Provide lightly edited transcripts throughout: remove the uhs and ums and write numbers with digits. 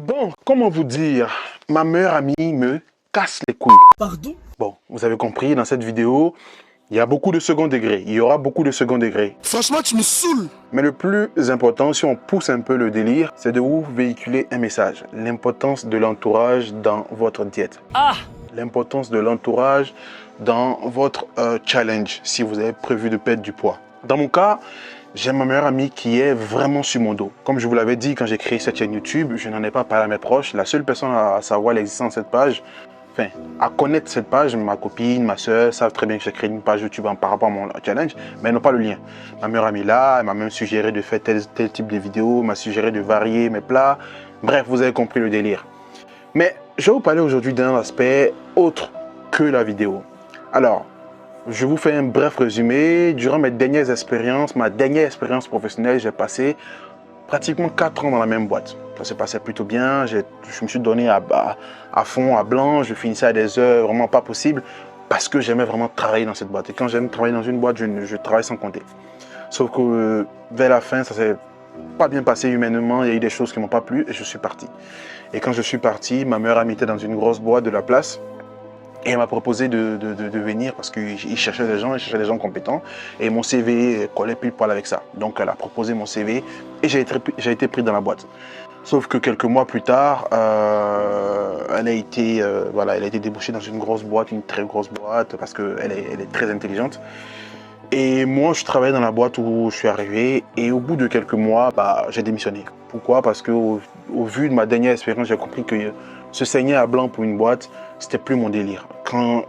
Bon, comment vous dire, ma meilleure amie me casse les couilles. Pardon? Bon, vous avez compris, dans cette vidéo, il y a beaucoup de second degré. Il y aura beaucoup de second degré. Franchement, tu me saoules. Mais le plus important, si on pousse un peu le délire, c'est de vous véhiculer un message. L'importance de l'entourage dans votre diète. L'importance de l'entourage dans votre challenge, si vous avez prévu de perdre du poids. Dans mon cas, j'ai ma meilleure amie qui est vraiment sur mon dos. Comme je vous l'avais dit, quand j'ai créé cette chaîne YouTube, je n'en ai pas parlé à mes proches. La seule personne à savoir l'existence de cette page, enfin, à connaître cette page, ma copine, ma soeur, savent très bien que j'ai créé une page YouTube par rapport à mon challenge, mais elles n'ont pas le lien. Ma meilleure amie là, elle m'a même suggéré de faire tel type de vidéo, m'a suggéré de varier mes plats. Bref, vous avez compris le délire. Mais je vais vous parler aujourd'hui d'un aspect autre que la vidéo. Alors, je vous fais un bref résumé. Durant mes dernières expériences, ma dernière expérience professionnelle, j'ai passé pratiquement 4 ans dans la même boîte. Ça se passait plutôt bien, je me suis donné à fond, à blanc, je finissais à des heures vraiment pas possibles parce que j'aimais vraiment travailler dans cette boîte. Et quand j'aime travailler dans une boîte, je travaille sans compter. Sauf que vers la fin, ça s'est pas bien passé humainement, il y a eu des choses qui m'ont pas plu et je suis parti. Et quand je suis parti, ma meilleure amie était dans une grosse boîte de la place. Et elle m'a proposé de venir parce qu'il cherchait des gens compétents. Et mon CV collait pile poil avec ça. Donc elle a proposé mon CV et j'ai été pris dans la boîte. Sauf que quelques mois plus tard, elle a été débauchée dans une grosse boîte, une très grosse boîte, parce qu'elle est très intelligente. Et moi, je travaillais dans la boîte où je suis arrivé. Et au bout de quelques mois, j'ai démissionné. Pourquoi? Parce qu'au vu de ma dernière expérience, j'ai compris que se saigner à blanc pour une boîte, c'était plus mon délire.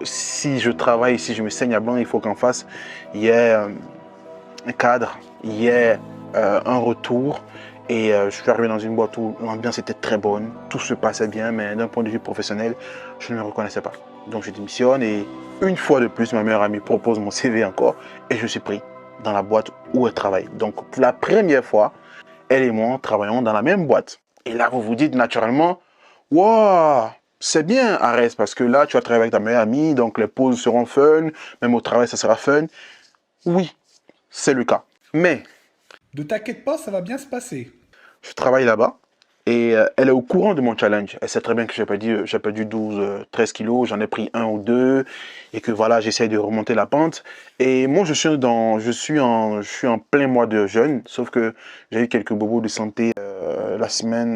Si je travaille, si je me saigne à blanc, il faut qu'en face, il y ait un cadre, il y ait un retour. Et je suis arrivé dans une boîte où l'ambiance était très bonne, tout se passait bien, mais d'un point de vue professionnel, je ne me reconnaissais pas. Donc je démissionne et une fois de plus, ma meilleure amie propose mon CV encore et je suis pris dans la boîte où elle travaille. Donc pour la première fois, elle et moi travaillons dans la même boîte. Et là, vous vous dites naturellement, waouh, c'est bien Arès, parce que là, tu vas travailler avec ta meilleure amie, donc les pauses seront fun, même au travail, ça sera fun. Oui, c'est le cas. Mais Ne t'inquiète pas, ça va bien se passer. je travaille là-bas et elle est au courant de mon challenge. Elle sait très bien que j'ai perdu 12, 13 kilos, j'en ai pris 1 ou 2 et que voilà, j'essaye de remonter la pente. Et moi, je suis en plein mois de jeûne, sauf que j'ai eu quelques bobos de santé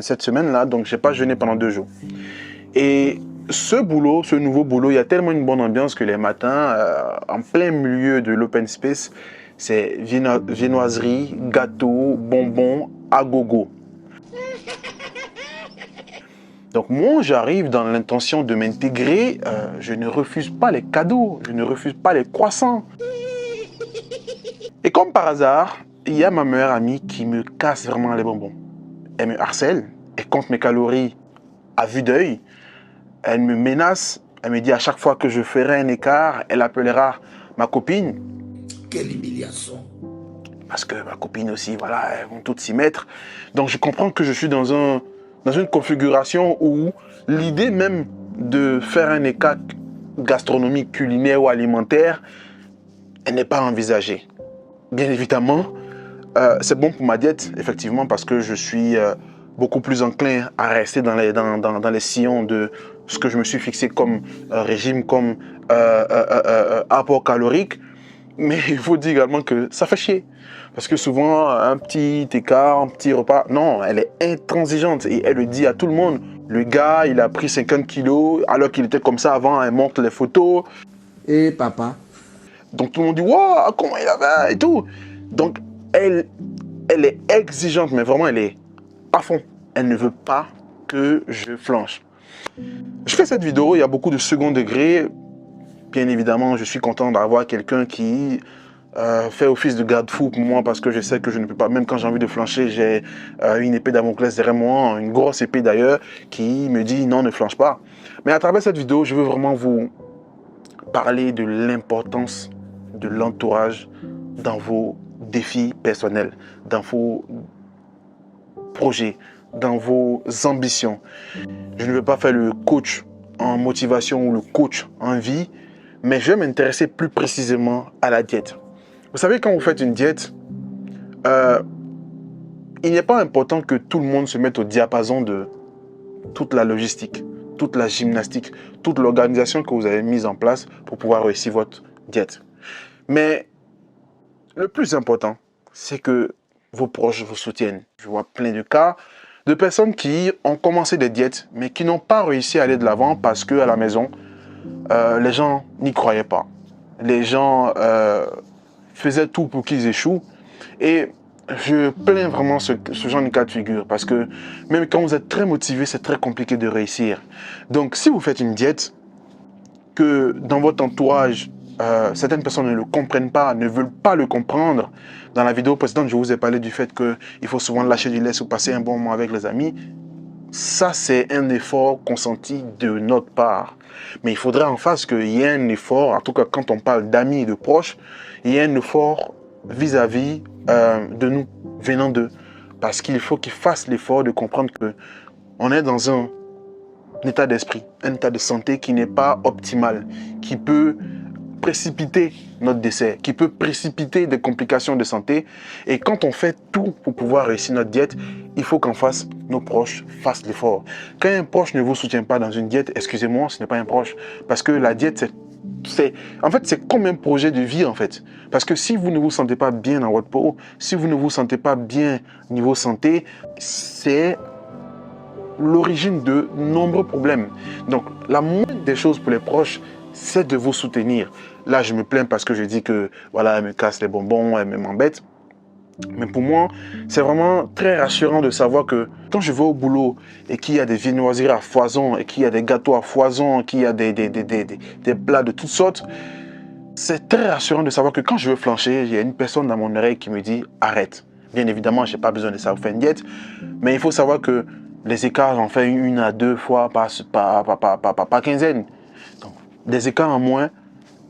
cette semaine-là, donc j'ai pas jeûné pendant 2 jours. Et ce nouveau boulot, il y a tellement une bonne ambiance que les matins, en plein milieu de l'open space, c'est viennoiserie, gâteau, bonbons, à gogo. Donc moi, j'arrive dans l'intention de m'intégrer, je ne refuse pas les cadeaux, je ne refuse pas les croissants. Et comme par hasard, il y a ma meilleure amie qui me casse vraiment les bonbons. Elle me harcèle, elle compte mes calories à vue d'œil, elle me menace, elle me dit à chaque fois que je ferai un écart, elle appellera ma copine. Quelle humiliation. Parce que ma copine aussi, voilà, elles vont toutes s'y mettre. Donc je comprends que je suis dans une configuration où l'idée même de faire un écart gastronomique, culinaire ou alimentaire, elle n'est pas envisagée. Bien évidemment, c'est bon pour ma diète, effectivement, parce que je suis beaucoup plus enclin à rester dans les sillons de ce que je me suis fixé comme régime, comme apport calorique. Mais il faut dire également que ça fait chier. Parce que souvent, un petit écart, un petit repas, non, elle est intransigeante et elle le dit à tout le monde. Le gars, il a pris 50 kilos alors qu'il était comme ça avant, elle montre les photos. Et papa? Donc tout le monde dit, wow, comment il avait et tout. Donc elle est exigeante, mais vraiment elle est à fond. Elle ne veut pas que je flanche. Je fais cette vidéo, il y a beaucoup de second degré. Bien évidemment, je suis content d'avoir quelqu'un qui fait office de garde-fou pour moi parce que je sais que je ne peux pas, même quand j'ai envie de flancher, j'ai une épée Damoclès derrière moi, une grosse épée d'ailleurs, qui me dit non, ne flanche pas. Mais à travers cette vidéo, je veux vraiment vous parler de l'importance de l'entourage dans vos défis personnels, dans vos projets, dans vos ambitions. Je ne veux pas faire le coach en motivation ou le coach en vie, mais je vais m'intéresser plus précisément à la diète. Vous savez, quand vous faites une diète, il n'est pas important que tout le monde se mette au diapason de toute la logistique, toute la gymnastique, toute l'organisation que vous avez mise en place pour pouvoir réussir votre diète. Mais le plus important, c'est que vos proches vous soutiennent. Je vois plein de cas de personnes qui ont commencé des diètes, mais qui n'ont pas réussi à aller de l'avant parce qu'à la maison, les gens n'y croyaient pas. Les gens faisaient tout pour qu'ils échouent. Et je plains vraiment ce genre de cas de figure parce que même quand vous êtes très motivé, c'est très compliqué de réussir. Donc, si vous faites une diète, que dans votre entourage, certaines personnes ne le comprennent pas, ne veulent pas le comprendre. Dans la vidéo précédente, je vous ai parlé du fait qu'il faut souvent lâcher du lest ou passer un bon moment avec les amis. Ça, c'est un effort consenti de notre part. Mais il faudrait en face qu'il y ait un effort, en tout cas quand on parle d'amis et de proches, il y ait un effort vis-à-vis de nous, venant d'eux. Parce qu'il faut qu'ils fassent l'effort de comprendre qu'on est dans un état d'esprit, un état de santé qui n'est pas optimal, qui peut précipiter notre décès, qui peut précipiter des complications de santé. Et quand on fait tout pour pouvoir réussir notre diète, il faut qu'en face, nos proches fassent l'effort. Quand un proche ne vous soutient pas dans une diète, excusez-moi, ce n'est pas un proche. Parce que la diète, en fait, c'est comme un projet de vie, en fait. Parce que si vous ne vous sentez pas bien dans votre peau, si vous ne vous sentez pas bien niveau santé, c'est l'origine de nombreux problèmes. Donc, la moindre des choses pour les proches, c'est de vous soutenir. Là, je me plains parce que je dis que, voilà, elle me casse les bonbons, elle m'embête. Mais pour moi, c'est vraiment très rassurant de savoir que quand je vais au boulot et qu'il y a des viennoiseries à foison, et qu'il y a des gâteaux à foison, qu'il y a des plats de toutes sortes, c'est très rassurant de savoir que quand je veux flancher, il y a une personne dans mon oreille qui me dit « arrête ». Bien évidemment, je n'ai pas besoin de ça pour faire une diète, mais il faut savoir que les écarts, j'en fais une à deux fois par quinzaine. Donc, des écarts en moins,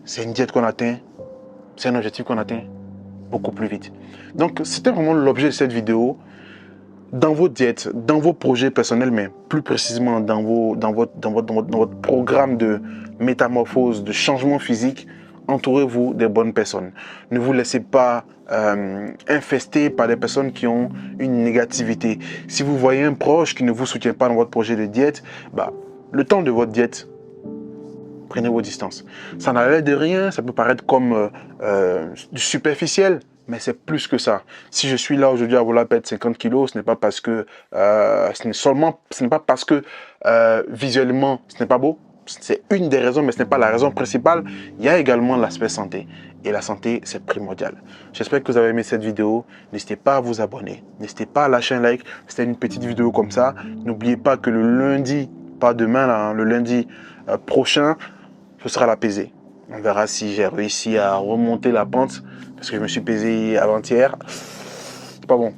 c'est une diète qu'on atteint, c'est un objectif qu'on atteint beaucoup plus vite. Donc, c'était vraiment l'objet de cette vidéo. Dans vos diètes, dans vos projets personnels, mais plus précisément dans votre programme de métamorphose, de changement physique, entourez-vous des bonnes personnes. Ne vous laissez pas infester par des personnes qui ont une négativité. Si vous voyez un proche qui ne vous soutient pas dans votre projet de diète, le temps de votre diète, prenez vos distances. Ça n'a l'air de rien, ça peut paraître comme du superficiel, mais c'est plus que ça. Si je suis là aujourd'hui à vouloir perdre 50 kilos, ce n'est pas parce que visuellement ce n'est pas beau. C'est une des raisons, mais ce n'est pas la raison principale. Il y a également l'aspect santé. Et la santé, c'est primordial. J'espère que vous avez aimé cette vidéo. N'hésitez pas à vous abonner. N'hésitez pas à lâcher un like. C'était une petite vidéo comme ça. N'oubliez pas que le lundi, pas demain, là, hein, le lundi prochain, ce sera la pesée. On verra si j'ai réussi à remonter la pente. Parce que je me suis pesé avant-hier. C'est pas bon.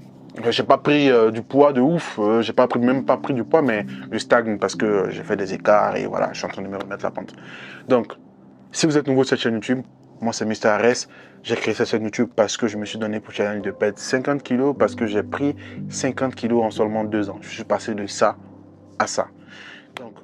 J'ai pas pris du poids de ouf. J'ai même pas pris du poids, mais je stagne parce que j'ai fait des écarts et voilà, je suis en train de me remettre la pente. Donc, si vous êtes nouveau sur cette chaîne YouTube, moi c'est Mr. Arès. J'ai créé cette chaîne YouTube parce que je me suis donné pour challenge de perdre 50 kilos parce que j'ai pris 50 kilos en seulement 2 ans. Je suis passé de ça à ça. Donc,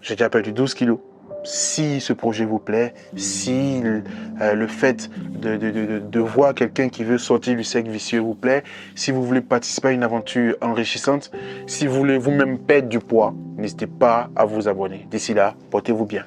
j'ai déjà perdu 12 kilos. Si ce projet vous plaît, si le fait de voir quelqu'un qui veut sortir du cercle vicieux vous plaît, si vous voulez participer à une aventure enrichissante, si vous voulez vous-même perdre du poids, n'hésitez pas à vous abonner. D'ici là, portez-vous bien.